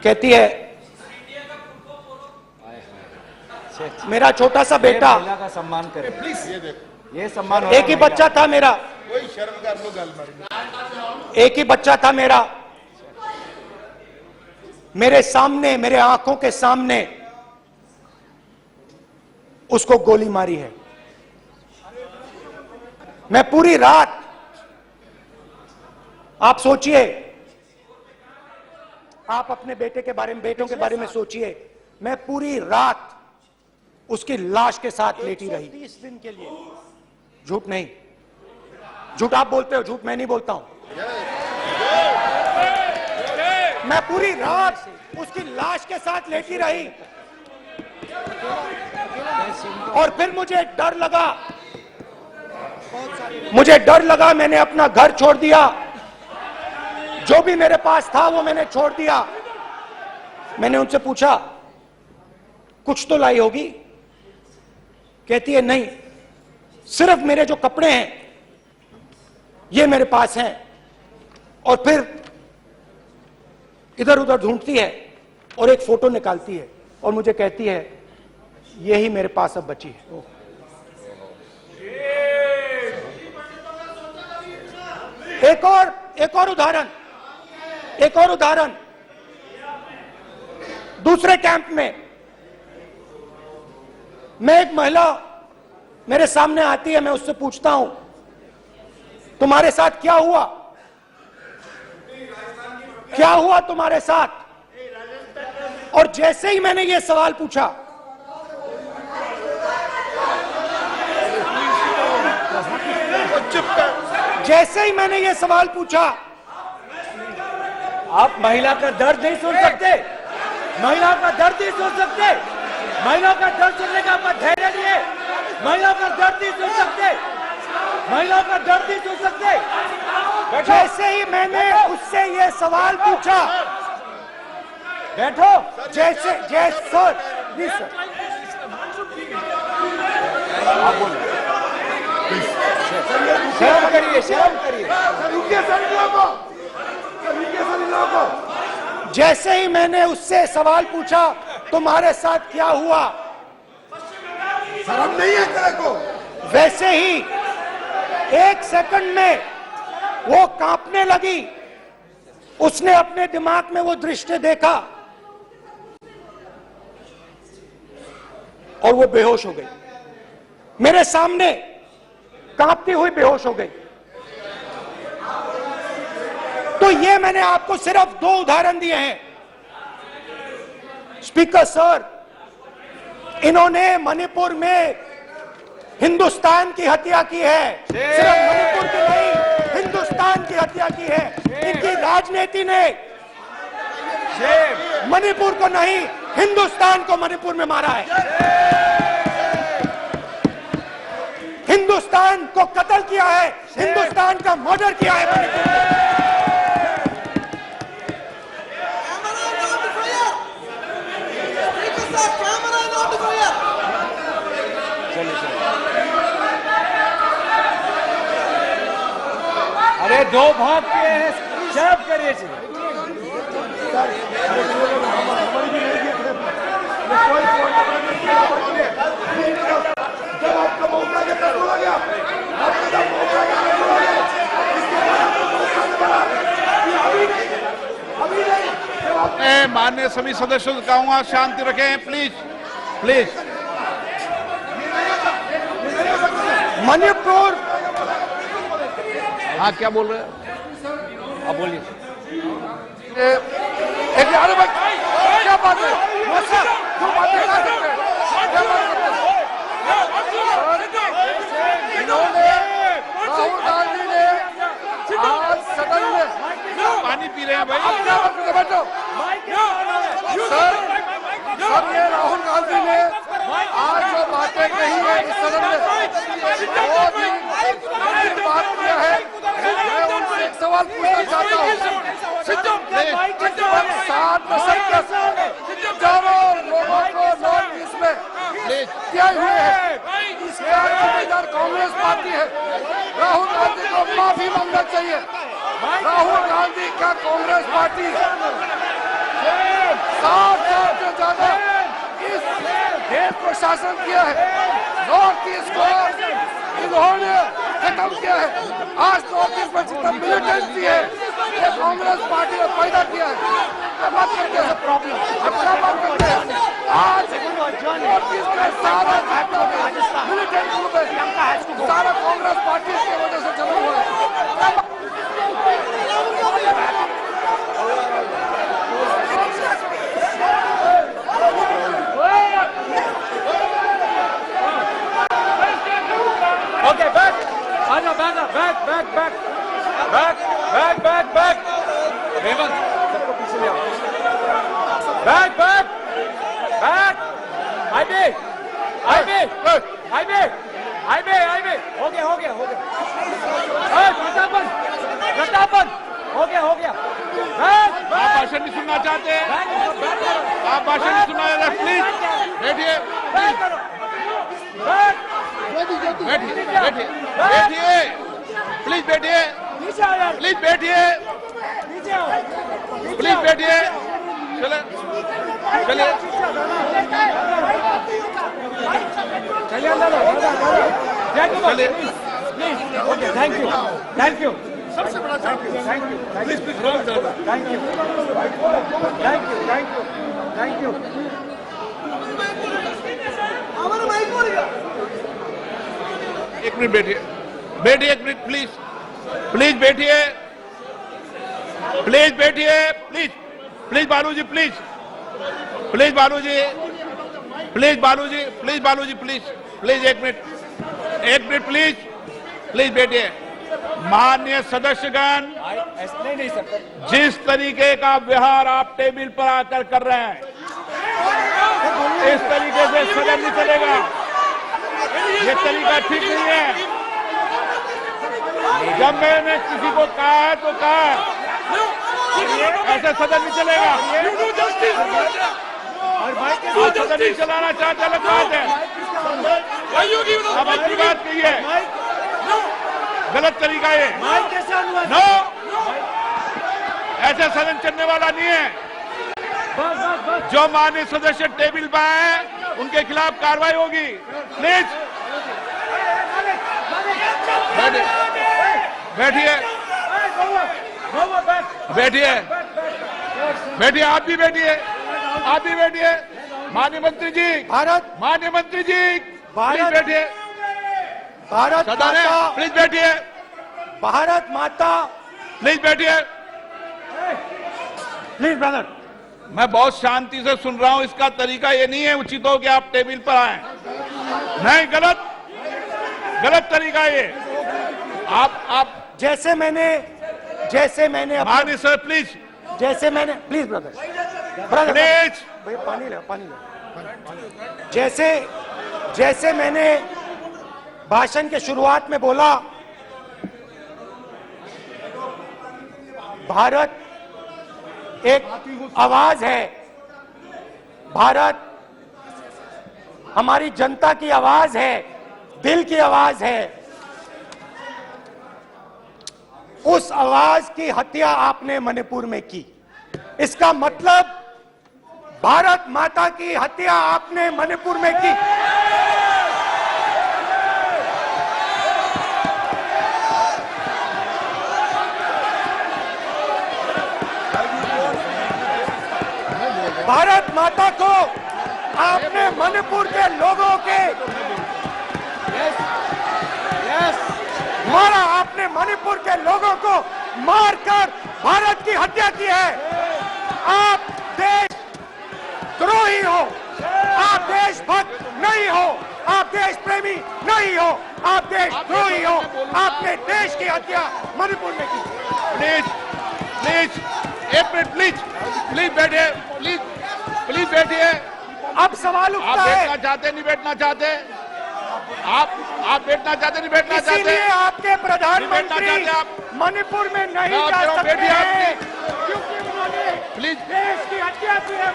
कहती है मेरा छोटा सा बेटा, महिला का सम्मान करें प्लीज। ये देखो, ये सम्मान एक ही बच्चा था मेरा, कोई शर्म कर लो गल मारी। एक ही बच्चा था मेरा, मेरे सामने, मेरे आंखों के सामने उसको गोली मारी है। मैं पूरी रात, आप सोचिए, आप अपने बेटे के बारे में, बेटों के बारे में सोचिए, मैं पूरी रात उसकी लाश के साथ लेटी रही 30 दिन के लिए। झूठ नहीं, झूठ आप बोलते हो, झूठ मैं नहीं बोलता हूं। मैं पूरी रात उसकी लाश के साथ लेटी रही और फिर मुझे डर लगा, मैंने अपना घर छोड़ दिया, जो भी मेरे पास था वो मैंने छोड़ दिया। मैंने उनसे पूछा कुछ तो लाई होगी? कहती है नहीं, सिर्फ मेरे जो कपड़े हैं ये मेरे पास हैं। और फिर इधर उधर ढूंढती है और एक फोटो निकालती है और मुझे कहती है यही मेरे पास अब बची है। एक और उदाहरण, दूसरे कैंप में मैं, एक महिला मेरे सामने आती है, मैं उससे पूछता हूं तुम्हारे साथ क्या हुआ, क्या हुआ तुम्हारे साथ? और जैसे ही मैंने ये सवाल पूछा, जैसे ही मैंने ये सवाल पूछा, आप महिला का दर्द नहीं सुन सकते, महिला का दर्द नहीं सुन सकते, महिला का दर्द सुनने का आपका धैर्य नहीं है, महिला का दर्द नहीं सुन सकते, महिला का दर्द नहीं सुन सकते। जैसे ही मैंने उससे ये सवाल पूछा, बैठो, जैसे सर, जी सर, आप बोलिए, शर्म करिए, शर्म करिए। जैसे ही मैंने उससे सवाल पूछा तुम्हारे साथ क्या हुआ, शर्म नहीं है तेरे को? वैसे ही एक सेकंड में वो कांपने लगी। उसने अपने दिमाग में वो दृश्य देखा और वो बेहोश हो गई, मेरे सामने कांपती हुई बेहोश हो गई। तो ये मैंने आपको सिर्फ 2 उदाहरण दिए हैं। स्पीकर सर, इन्होंने मणिपुर में हिंदुस्तान की हत्या की है, सिर्फ मणिपुर की नहीं, हिंदुस्तान की हत्या की है। इनकी राजनीति ने मणिपुर को नहीं, हिंदुस्तान को मणिपुर में मारा है, हिंदुस्तान को कत्ल किया है, हिंदुस्तान का मर्डर किया है मणिपुर में। अरे 2 भाग के हैं, शर्म करिए। माननीय सभी सदस्यों से कहूंगा शांति रखें प्लीज, प्लीज। मणिपुर, हाँ क्या बोल रहे हैं? आप बोलिए। अरे भाई क्या बात है? जो बातें कर सकते हैं, क्या बात करते हैं? इन्होंने राहुल गांधी ने आज सदन में पानी पी रहे हैं भाई, आप क्या बात करते? बैठो सर, ये राहुल गांधी ने आज जो बातें कही है इस सदन में, वो भी बात किया है। मैं उनसे एक सवाल पूछना चाहता हूँ। 60 दशक जब लोगों को नॉर्थ ईस्ट में किया हुए है, इसका जिम्मेदार कांग्रेस पार्टी है। राहुल गांधी को माफी मांगना चाहिए। राहुल गांधी का कांग्रेस पार्टी शासन किया है, नॉर्थ ईस्ट को इन्होंने खत्म किया है। आज नॉर्थ ईस्ट में जितना मिलिटेंसी है ये कांग्रेस पार्टी ने पैदा किया है। बात करते हैं अपना बात करते हैं। आज नॉर्थ ईस्ट में सारा मिलिटेंट ग्रुप है, सारा कांग्रेस पार्टी की वजह से चला हुआ है। Okay, back. Anna, back, back, back, back, back, back, back, back. Hemant, सबको पीछे ले आओ. Back, back, back. IB, IB, IB, IB, IB. हो गया. प्रतापन, हो गया. Back, आप back. भाषण नहीं सुनना चाहते हैं? आप भाषण नहीं सुनना चाहते? प्लीज बैठिए, Back करो. Back. बैठिए, प्लीज बैठिए, नीचे आओ यार. प्लीज बैठिए, नीचे आओ. प्लीज बैठिए। चले चलिए अंदर. चलिए। Okay, thank you. सबसे बड़ा थैंक यू. एक मिनट बैठिए, एक मिनट प्लीज बैठिए, प्लीज बालूजी, प्लीज एक मिनट प्लीज बैठिए। माननीय सदस्यगण, नहीं सकते. जिस तरीके का व्यवहार आप टेबल पर आकर कर रहे हैं, इस तरीके से सदन नहीं चलेगा। ये तरीका ठीक नहीं है। जब मैंने किसी को कहा है तो कहा है, ऐसे सदन नहीं चलेगा। आप सदन नहीं चलाना चाहते, अलग बात है। अब अपनी बात कहिए, गलत तरीका ये। नो, ऐसे सदन चलने वाला नहीं है। जो माननीय सदस्य टेबल पर आए उनके खिलाफ कार्रवाई होगी। प्लीज बैठिए, आप भी बैठिए। माननीय मंत्री जी, प्लीज बैठिए। भारत सदन है, माता, प्लीज बैठिए, भारत माता. प्लीज बैठिए। Please brother. मैं बहुत शांति से सुन रहा हूं। इसका तरीका ये नहीं है उचित हो कि आप टेबल पर आए। नहीं, गलत तरीका ये। आप जैसे मैंने माननीय sir, please please brother please भाई पानी ले. जैसे मैंने भाषण के शुरुआत में बोला, भारत एक आवाज है। भारत हमारी जनता की आवाज है, दिल की आवाज है। उस आवाज की हत्या आपने मणिपुर में की। इसका मतलब भारत माता की हत्या आपने मणिपुर में की। भारत माता को आपने मणिपुर के लोगों के मारा। आपने मणिपुर के लोगों को मारकर भारत की हत्या की है। आप देशद्रोही हो, आप देशभक्त नहीं हो, आप देश प्रेमी नहीं हो, आप देशद्रोही हो। आपने देश की हत्या मणिपुर में की। प्लीज बैठिए। अब सवाल आप उठता है, बैठना चाहते नहीं बैठना चाहते? आप बैठना चाहते नहीं बैठना चाहते? इसीलिए आपके प्रधानमंत्री मणिपुर में नहीं जा सकते हैं, क्योंकि उन्होंने प्लीज देश की हत्या की है।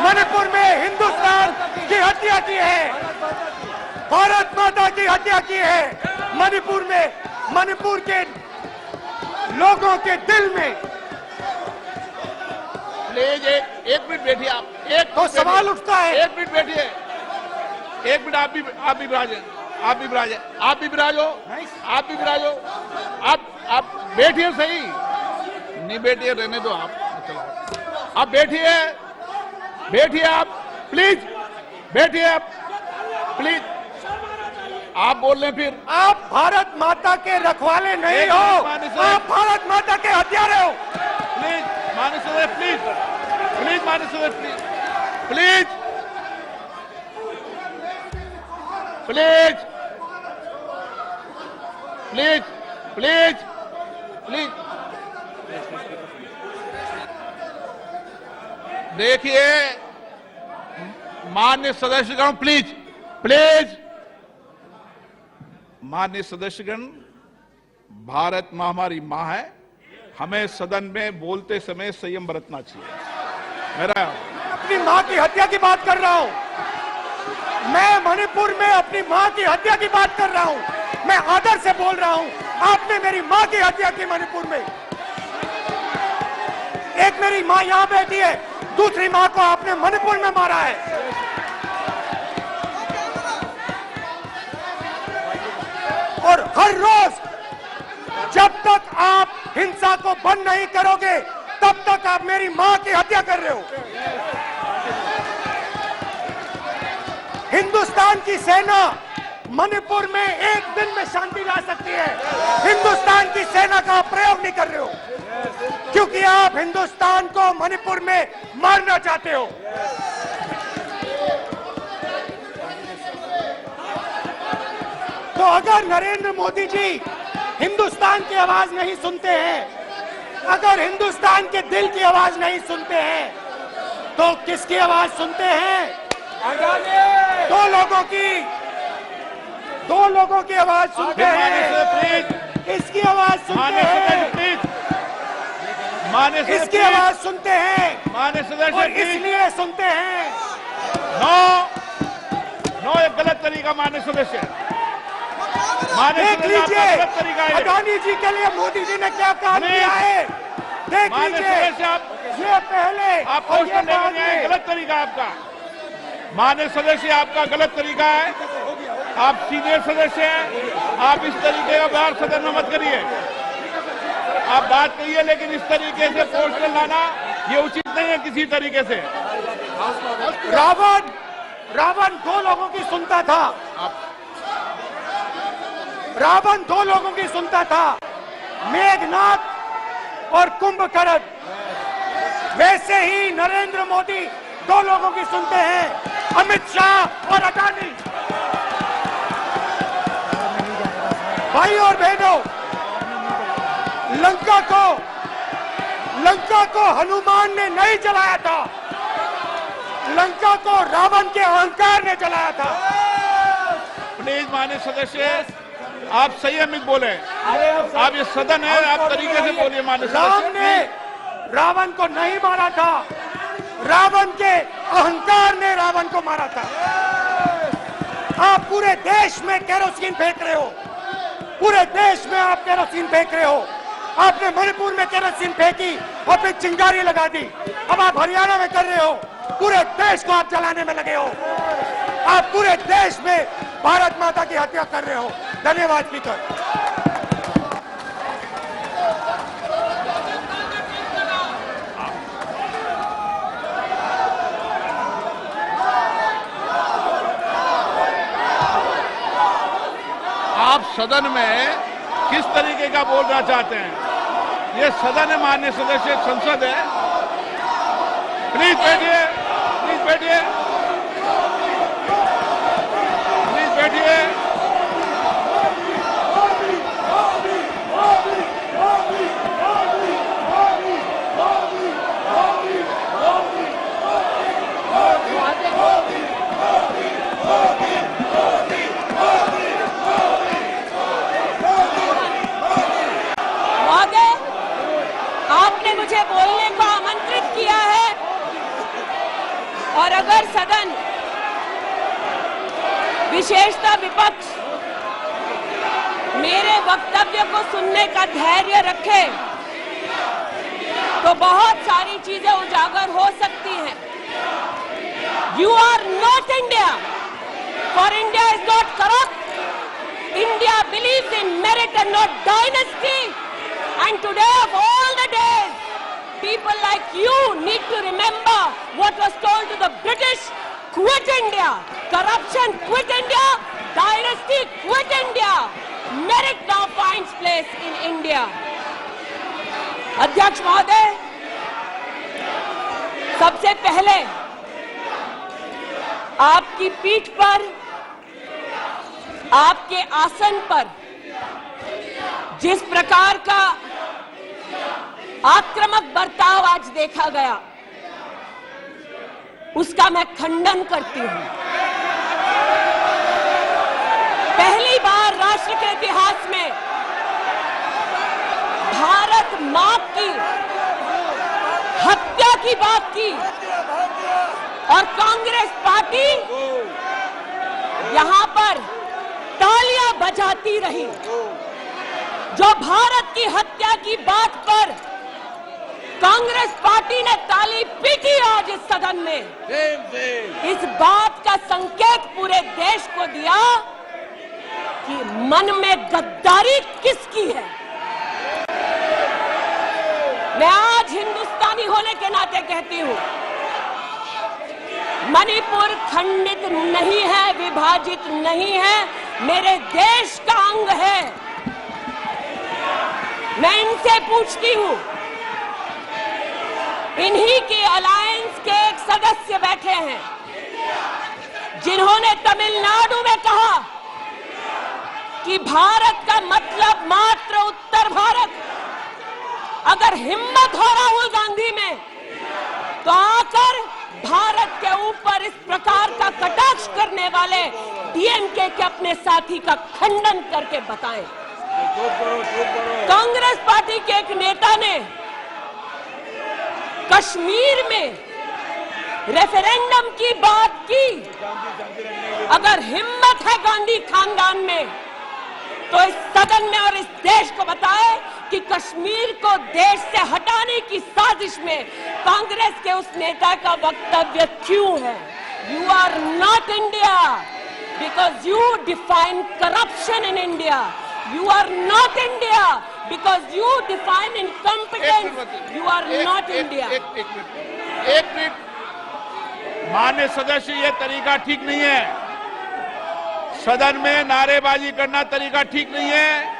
मणिपुर में हिंदुस्तान की हत्या की है, भारत माता की हत्या की है। मणिपुर के लोगों के दिल में। प्लीज एक मिनट बैठिए। आप तो सवाल उठता है, एक मिनट बैठिए। एक मिनट, आप भी विराजे, आप भी विराजे, आप भी विराजो, आप भी विराजो, आप बैठिए सही, नहीं बैठिए रहने दो, आप चलो, आप बैठिए, बैठिए आप प्लीज, बैठिए आप प्लीज, आप बोल रहे फिर। आप भारत माता के रखवाले नहीं हो, आप भारत माता के हत्यारे हो। प्लीज माननीय सदस्य, प्लीज प्लीज माननीय सदस्य, please please please please please देखिए माननीय सदस्यगण, प्लीज प्लीज, माननीय सदस्यगण, भारत मां हमारी मां है, हमें सदन में बोलते समय संयम बरतना चाहिए। मेरा अपनी मां की हत्या की बात कर रहा हूं, मैं मणिपुर में अपनी मां की हत्या की बात कर रहा हूं, मैं आदर से बोल रहा हूं। आपने मेरी मां की हत्या की मणिपुर में, एक मेरी मां यहां बैठी है, दूसरी मां को आपने मणिपुर में मारा है। और हर रोज जब तक आप हिंसा को बंद नहीं करोगे तब तक आप मेरी मां की हत्या कर रहे हो। हिंदुस्तान की सेना मणिपुर में एक दिन में शांति ला सकती है, हिंदुस्तान की सेना का प्रयोग नहीं कर रहे हो, क्योंकि आप हिंदुस्तान को मणिपुर में मारना चाहते हो। तो अगर नरेंद्र मोदी जी हिंदुस्तान की आवाज नहीं सुनते हैं, अगर हिंदुस्तान के दिल की आवाज नहीं सुनते हैं, तो किसकी आवाज सुनते हैं? दो लोगों की आवाज सुनते हैं, इसकी आवाज सुनते हैं, इसकी आवाज सुनते हैं, माननीय सदस्य, और इसलिए सुनते हैं। नो, एक गलत तरीका माननीय सदस्य, देख लीजिए अडानी जी के लिए मोदी जी ने क्या काम किया है, देख लीजिए, ये पहले आप क्वेश्चन लेंगे, गलत तरीका आपका माननीय सदस्य, आपका गलत तरीका है, आप सीनियर सदस्य हैं, आप इस तरीके का बाहर सदन में मत करिए, आप बात करिए, लेकिन इस तरीके से क्वेश्चन लाना ये उचित नहीं है किसी तरीके से। रावण दो लोगों की सुनता था, रावण दो लोगों की सुनता था, मेघनाथ और कुंभकर्ण। वैसे ही नरेंद्र मोदी दो लोगों की सुनते हैं, अमित शाह और अडानी। भाई और बहनों, लंका को हनुमान ने नहीं जलाया था, लंका को रावण के अहंकार ने जलाया था। प्लीज माननीय सदस्य, आप संयमित बोले, आप ये सदन है, आप तरीके से बोलिए। माननीय राम ने रावण को नहीं मारा था, रावण के अहंकार ने रावण को मारा था। आप पूरे देश में केरोसिन फेंक रहे हो, पूरे देश में आप केरोसिन फेंक रहे हो। आपने मणिपुर में केरोसिन फेंकी और फिर चिंगारी लगा दी, अब आप हरियाणा में कर रहे हो, पूरे देश को आप जलाने में लगे हो। आप पूरे देश में भारत माता की हत्या कर रहे हो। धन्यवाद स्पीकर। आप सदन में किस तरीके का बोलना चाहते हैं? ये सदन है माननीय सदस्य, संसद है। प्लीज बैठिए, प्लीज बैठिए, प्लीज बैठिए। आपने मुझे बोलने को आमंत्रित किया है और अगर सदन, विशेषतः विपक्ष, मेरे वक्तव्य को सुनने का धैर्य रखे तो बहुत सारी चीजें उजागर हो सकती हैं। You are not India, For India is not corrupt. India believes in merit and not dynasty. And today of all the days, people like you need to remember what was told to the British: quit India. Corruption, quit India. Dynasty, quit India. Merit now finds place in India. अध्यक्ष महोदय, सबसे पहले आपकी पीठ पर, आपके आसन पर जिस प्रकार का आक्रामक बर्ताव आज देखा गया, उसका मैं खंडन करती हूं। पहली बार राष्ट्र के इतिहास में भारत मां की हत्या की बात की और कांग्रेस पार्टी यहां पर तालियां बजाती रही। जो भारत की हत्या की बात पर कांग्रेस पार्टी ने ताली पीटी आज इस सदन में, इस बात का संकेत पूरे देश को दिया कि मन में गद्दारी किसकी है। मैं आज हिंदुस्तानी होने के नाते कहती हूं, मणिपुर खंडित नहीं है, विभाजित नहीं है, मेरे देश का अंग है। मैं इनसे पूछती हूं, इन्हीं के अलायंस के एक सदस्य बैठे हैं जिन्होंने तमिलनाडु में कहा कि भारत का मतलब मात्र उत्तर भारत। अगर हिम्मत हो राहुल गांधी में तो आकर भारत के ऊपर इस प्रकार का कटाक्ष करने वाले डीएमके के अपने साथी का खंडन करके बताएं। कांग्रेस पार्टी के एक नेता ने कश्मीर में रेफरेंडम की बात की। अगर हिम्मत है गांधी खानदान में तो इस सदन में और इस देश को बताए कि कश्मीर को देश से हटाने की साजिश में कांग्रेस के उस नेता का वक्तव्य क्यों है। You are not India because you define corruption in India. You are not India because you define incompetence. You are not India. एक मिनट माननीय सदस्य, ये तरीका ठीक नहीं है। सदन में नारेबाजी करना तरीका ठीक नहीं है।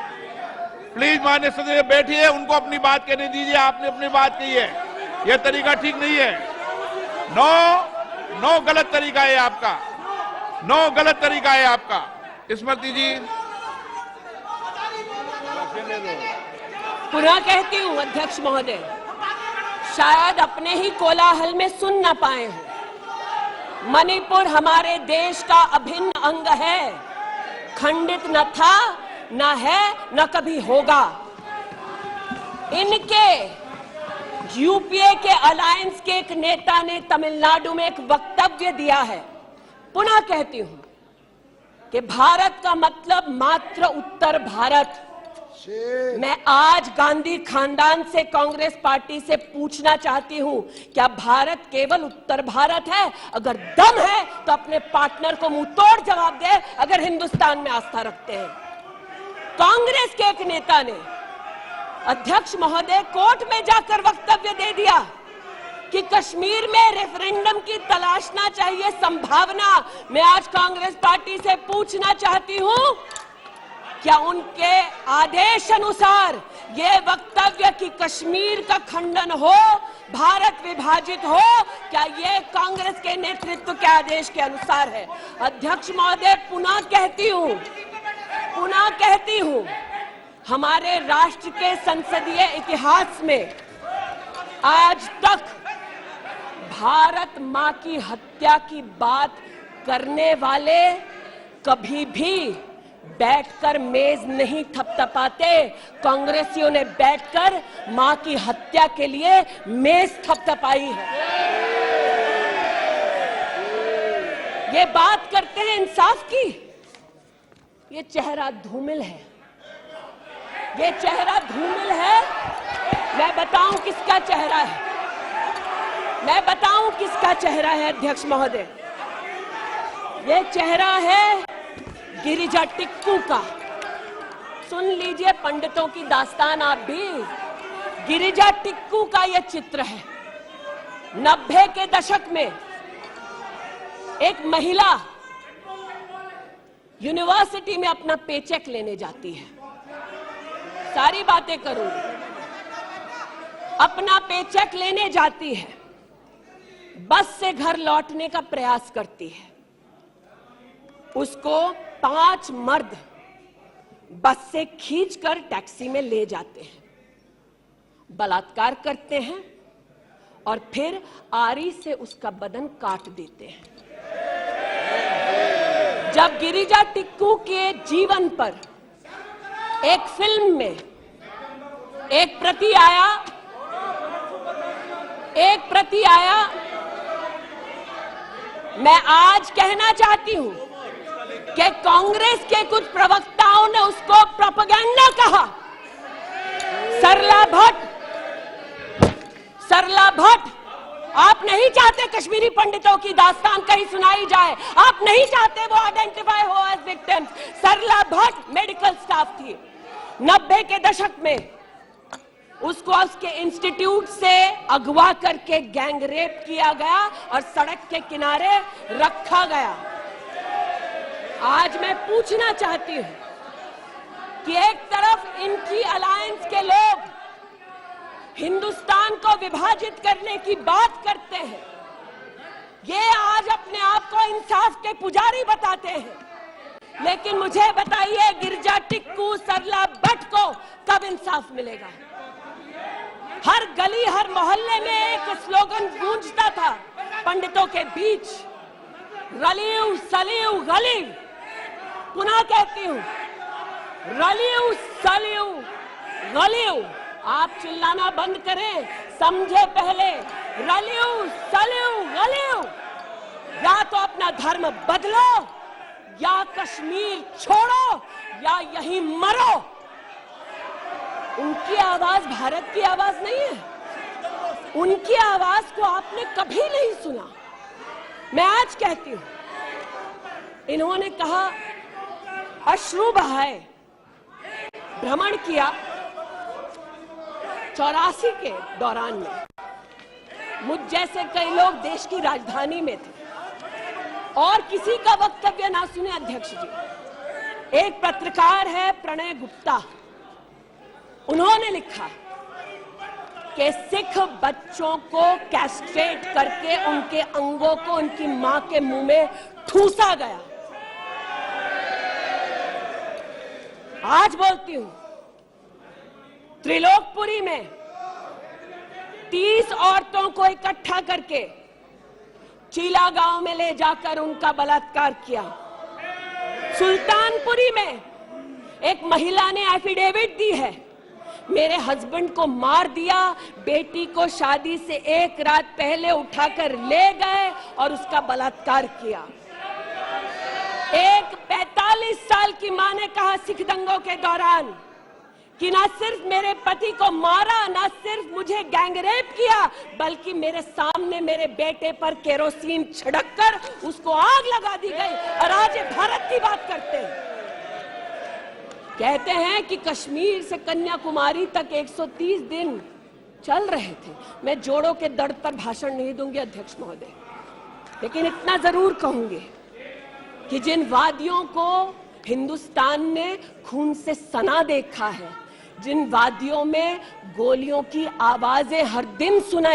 प्लीज माननीय सदस्य बैठिए, उनको अपनी बात कहने दीजिए। आपने अपनी बात कही है, यह तरीका ठीक नहीं है। नो गलत तरीका है आपका, नो गलत तरीका है आपका। स्मृति जी, पुनः कहती हूं अध्यक्ष महोदय, शायद अपने ही कोलाहल में सुन न पाए हो। मणिपुर हमारे देश का अभिन्न अंग है, खंडित न था, न है, न कभी होगा। इनके यूपीए के अलायंस के एक नेता ने तमिलनाडु में एक वक्तव्य दिया है। पुनः कहती हूं कि भारत का मतलब मात्र उत्तर भारत। मैं आज गांधी खानदान से, कांग्रेस पार्टी से पूछना चाहती हूं, क्या भारत केवल उत्तर भारत है? अगर दम है तो अपने पार्टनर को मुंह तोड़ जवाब दे, अगर हिंदुस्तान में आस्था रखते हैं। कांग्रेस के एक नेता ने अध्यक्ष महोदय कोर्ट में जाकर वक्तव्य दे दिया कि कश्मीर में रेफरेंडम की तलाशना चाहिए संभावना। मैं आज कांग्रेस पार्टी से पूछना चाहती हूं, क्या उनके आदेश अनुसार ये वक्तव्य कि कश्मीर का खंडन हो, भारत विभाजित हो, क्या ये कांग्रेस के नेतृत्व के आदेश के अनुसार है? अध्यक्ष महोदय, पुनः कहती हूं, हमारे राष्ट्र के संसदीय इतिहास में आज तक भारत मां की हत्या की बात करने वाले कभी भी बैठकर मेज नहीं थपथपाते। कांग्रेसियों ने बैठकर मां की हत्या के लिए मेज थपथपाई है। ये बात करते हैं इंसाफ की, ये चेहरा धूमिल है, ये चेहरा धूमिल है। मैं बताऊं किसका चेहरा है, मैं बताऊं किसका चेहरा है अध्यक्ष महोदय। ये चेहरा है गिरिजा टिक्कू का। सुन लीजिए पंडितों की दास्तान आप भी। गिरिजा टिक्कू का यह चित्र है। 90 के दशक में एक महिला यूनिवर्सिटी में अपना पेचेक लेने जाती है। सारी बातें करूंगी। अपना पेचेक लेने जाती है, बस से घर लौटने का प्रयास करती है। उसको 5 मर्द बस से खींचकर टैक्सी में ले जाते हैं, बलात्कार करते हैं और फिर आरी से उसका बदन काट देते हैं। जब गिरिजा टिक्कू के जीवन पर एक फिल्म में एक प्रति आया, मैं आज कहना चाहती हूं कि कांग्रेस के कुछ प्रवक्ताओं ने उसको प्रोपेगेंडा कहा। सरला भट्ट, आप नहीं चाहते कश्मीरी पंडितों की दास्तान कहीं सुनाई जाए, आप नहीं चाहते वो आइडेंटिफाई हो एज विक्टिम्स। सरला भट्ट मेडिकल स्टाफ थी। 90 के दशक में उसको उसके इंस्टीट्यूट से अगवा करके गैंग रेप किया गया और सड़क के किनारे रखा गया। आज मैं पूछना चाहती हूं कि एक तरफ इनकी अलायंस के लोग हिंदुस्तान को विभाजित करने की बात करते हैं, ये आज अपने आप को इंसाफ के पुजारी बताते हैं, लेकिन मुझे बताइए गिरिजा टिक्कू, सरला भट्ट को कब इंसाफ मिलेगा? हर गली हर मोहल्ले में एक स्लोगन गूंजता था पंडितों के बीच, रलियू सलियू गलियू। पुनः कहती हूं, रलियू सलियू गलियू। आप चिल्लाना बंद करें, समझे पहले। रलियू सलियू गलियू। या तो अपना धर्म बदलो या कश्मीर छोड़ो या यहीं मरो। उनकी आवाज भारत की आवाज नहीं है। उनकी आवाज को आपने कभी नहीं सुना। मैं आज कहती हूं, इन्होंने कहा अश्रु बहाए, भ्रमण किया 84 के दौरान में। मुझ जैसे कई लोग देश की राजधानी में थे और किसी का वक्तव्य ना सुने। अध्यक्ष जी, एक पत्रकार है प्रणय गुप्ता, उन्होंने लिखा कि सिख बच्चों को कैस्ट्रेट करके उनके अंगों को उनकी मां के मुंह में ठूसा गया। आज बोलती हूं, त्रिलोकपुरी में 30 औरतों को इकट्ठा करके चीला गांव में ले जाकर उनका बलात्कार किया। सुल्तानपुरी में एक महिला ने एफिडेविट दी है, मेरे हस्बैंड को मार दिया, बेटी को शादी से एक रात पहले उठाकर ले गए और उसका बलात्कार किया। एक 45 साल की मां ने कहा सिख दंगों के दौरान कि ना सिर्फ मेरे पति को मारा, ना सिर्फ मुझे गैंगरेप किया, बल्कि मेरे सामने मेरे बेटे पर केरोसिन छिड़ककर उसको आग लगा दी गई। और आज ये भारत की बात करते हैं। कहते हैं कि कश्मीर से कन्याकुमारी तक 130 दिन चल रहे थे। मैं जोड़ों के दर्द पर भाषण नहीं दूंगी अध्यक्ष महोदय, लेकिन इतना जरूर कहूंगी कि जिन वादियों को हिंदुस्तान ने खून से सना देखा है, जिन वादियों में गोलियों की आवाजें हर दिन सुनाई